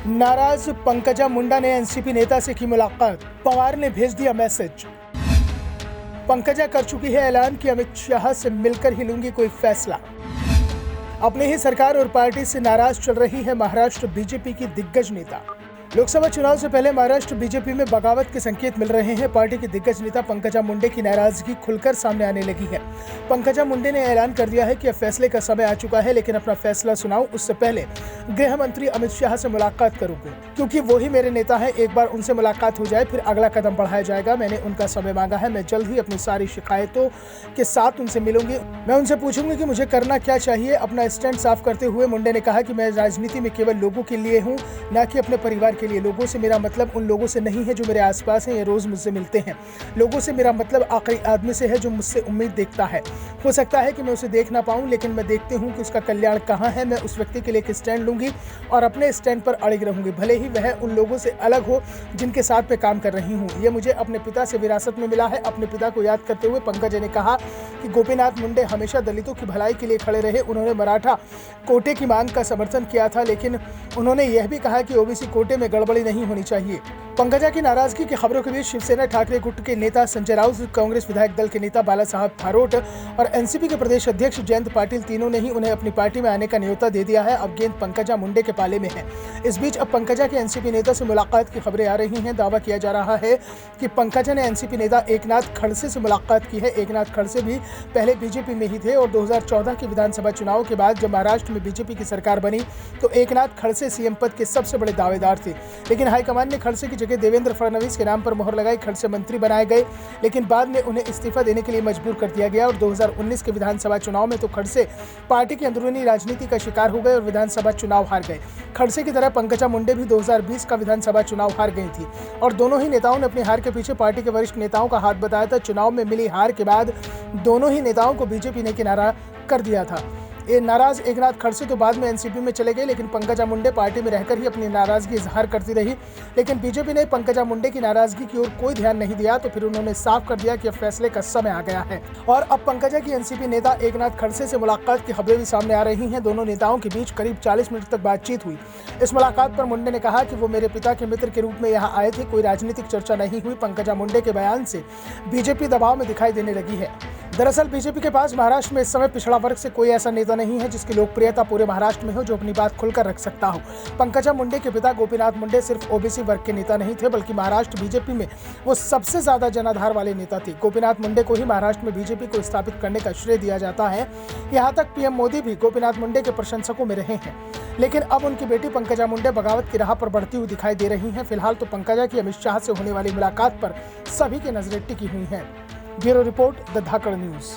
नाराज पंकजा मुंडा ने एनसीपी नेता से की मुलाकात, पवार ने भेज दिया मैसेज। पंकजा कर चुकी है ऐलान कि अमित शाह से मिलकर ही लूंगी कोई फैसला। अपनी ही सरकार और पार्टी से नाराज चल रही है महाराष्ट्र बीजेपी की दिग्गज नेता। लोकसभा चुनाव से पहले महाराष्ट्र बीजेपी में बगावत के संकेत मिल रहे हैं। पार्टी की दिग्गज नेता पंकजा मुंडे की नाराजगी खुलकर सामने आने लगी है। पंकजा मुंडे ने ऐलान कर दिया है कि अब फैसले का समय आ चुका है, लेकिन अपना फैसला सुनाऊं उससे पहले गृह मंत्री अमित शाह से मुलाकात करूंगी, क्योंकि वो ही मेरे नेता है। एक बार उनसे मुलाकात हो जाए फिर अगला कदम बढ़ाया जाएगा। मैंने उनका समय मांगा है। मैं जल्द ही अपनी सारी शिकायतों के साथ उनसे मिलूंगी। मैं उनसे पूछूंगी कि मुझे करना क्या चाहिए। अपना स्टैंड साफ करते हुए मुंडे ने कहा कि मैं राजनीति में केवल लोगों के लिए हूँ, न कि अपने परिवार के लिए। लोगों से मेरा मतलब उन लोगों से नहीं है जो मेरे आसपास हैं या रोज मुझसे मिलते हैं। लोगों से मेरा मतलब आखिरी आदमी से है जो मुझसे उम्मीद देखता है। हो सकता है कि मैं उसे देख ना पाऊं, लेकिन मैं देखती हूं कि उसका कल्याण कहां है। मैं उस व्यक्ति के लिए एक स्टैंड लूंगी और अपने स्टैंड पर अड़िग रहूंगी, भले ही वह उन लोगों से अलग हो जिनके साथ मैं काम कर रही हूं। यह मुझे अपने पिता से विरासत में मिला है। अपने पिता को याद करते हुए पंकजा ने कहा कि गोपीनाथ मुंडे हमेशा दलितों की भलाई के लिए खड़े रहे। उन्होंने मराठा कोटे की मांग का समर्थन किया था, लेकिन उन्होंने यह भी कहा कि ओबीसी कोटे में गड़बड़ी नहीं होनी चाहिए। पंकजा की नाराजगी की खबरों के बीच शिवसेना ठाकरे गुट के नेता संजय राउत, कांग्रेस विधायक दल के नेता बाला साहब थारोट और एनसीपी के प्रदेश अध्यक्ष जयंत पाटिल, तीनों ने ही उन्हें अपनी पार्टी में आने का न्योता दे दिया है। अब गेंद पंकजा मुंडे के पाले में है। इस बीच अब पंकजा के एनसीपी नेता से मुलाकात की खबरें आ रही हैं। दावा किया जा रहा है कि पंकजा ने एनसीपी नेता एकनाथ खड़से से मुलाकात की है। एकनाथ खड़से भी पहले बीजेपी में ही थे और 2014 के विधानसभा चुनाव के बाद जब महाराष्ट्र में बीजेपी की सरकार बनी तो एकनाथ खड़से सीएम पद के सबसे बड़े दावेदार थे, लेकिन हाईकमान ने खड़से की जगह देवेंद्र फडणवीस के नाम पर मोहर लगाई। खड़से मंत्री बनाए गए, लेकिन बाद में उन्हें इस्तीफा देने के लिए मजबूर कर दिया गया और 2019 के विधानसभा चुनाव में तो खड़से पार्टी की अंदरूनी राजनीति का शिकार हो गए और विधानसभा चुनाव हार गए। खड़से की तरह पंकजा मुंडे भी 2020 का विधानसभा चुनाव हार गई थी और दोनों ही नेताओं ने अपनी हार के पीछे पार्टी के वरिष्ठ नेताओं का हाथ बताया था। चुनाव में मिली हार के बाद दोनों ही नेताओं को बीजेपी ने किनारा कर दिया था। ये नाराज एकनाथ खड़से तो बाद में एनसीपी में चले गए, लेकिन पंकजा मुंडे पार्टी में रहकर ही अपनी नाराजगी इजहार करती रही। लेकिन बीजेपी ने पंकजा मुंडे की नाराजगी की ओर कोई ध्यान नहीं दिया, तो फिर उन्होंने साफ कर दिया कि अब फैसले का समय आ गया है। और अब पंकजा की एनसीपी नेता एकनाथ खड़से से मुलाकात की खबरें भी सामने आ रही हैं। दोनों नेताओं के बीच करीब 40 मिनट तक बातचीत हुई। इस मुलाकात पर मुंडे ने कहा कि वो मेरे पिता के मित्र के रूप में यहाँ आए थे। कोई राजनीतिक चर्चा नहीं हुई। पंकजा मुंडे के बयान से बीजेपी दबाव में दिखाई देने लगी है। दरअसल बीजेपी के पास महाराष्ट्र में इस समय पिछड़ा वर्ग से कोई ऐसा नेता नहीं है जिसकी लोकप्रियता पूरे महाराष्ट्र में हो, जो अपनी बात खुलकर रख सकता हो। पंकजा मुंडे के पिता गोपीनाथ मुंडे सिर्फ ओबीसी वर्ग के नेता नहीं थे, बल्कि महाराष्ट्र बीजेपी में वो सबसे ज्यादा जनाधार वाले नेता थे। गोपीनाथ मुंडे को ही महाराष्ट्र में बीजेपी को स्थापित करने का श्रेय दिया जाता है। यहाँ तक पीएम मोदी भी गोपीनाथ मुंडे के प्रशंसकों में रहे हैं। लेकिन अब उनकी बेटी पंकजा मुंडे बगावत की राह पर बढ़ती हुई दिखाई दे रही हैं। फिलहाल तो पंकजा की अमित शाह से होने वाली मुलाकात पर सभी की नजरें टिकी हुई हैं। Bureau report, the Dhakad news.